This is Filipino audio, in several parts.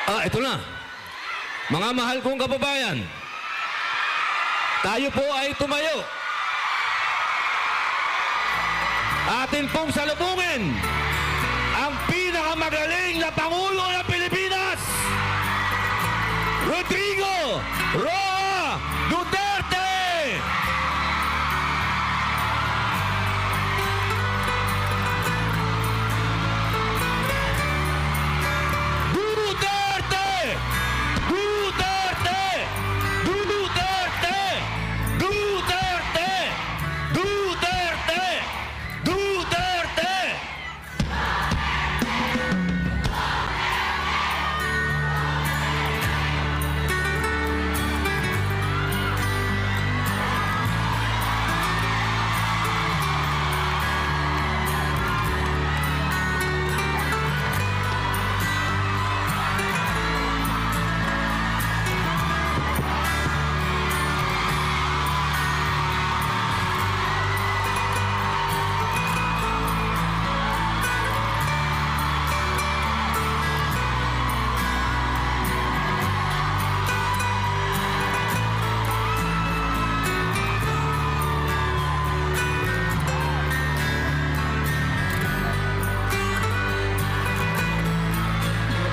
Ito na. Mga mahal kong kababayan, tayo po ay tumayo. Atin pong salubungin ang pinakamagaling na Pangulo ng Pilipinas, Rodrigo Roa Duterte! Duterte! Duterte! Duterte! Duterte! Duterte! Duterte!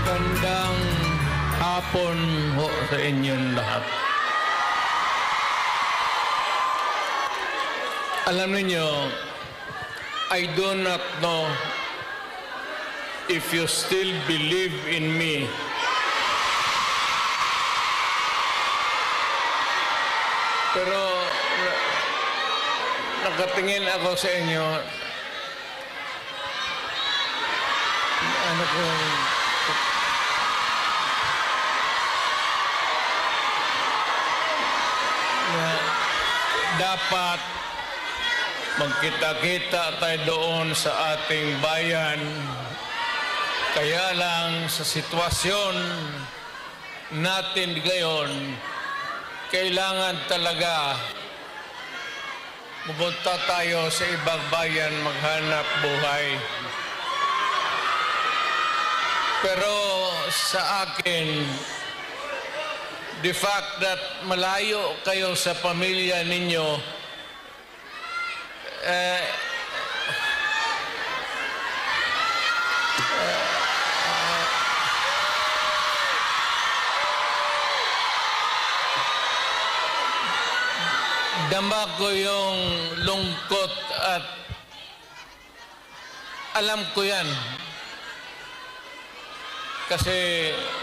Magandang hapon ho sa inyong lahat. Alam niyo, I do not know if you still believe in me. Pero nakatingin ako sa inyo. Ano ko? Dapat magkita-kita tayo doon sa ating bayan. Kaya lang sa sitwasyon natin ngayon, kailangan talaga pumunta tayo sa ibang bayan maghanap buhay. Pero sa akin, the fact that malayo kayo sa pamilya ninyo, dama ko yung lungkot at alam ko yan. Kasi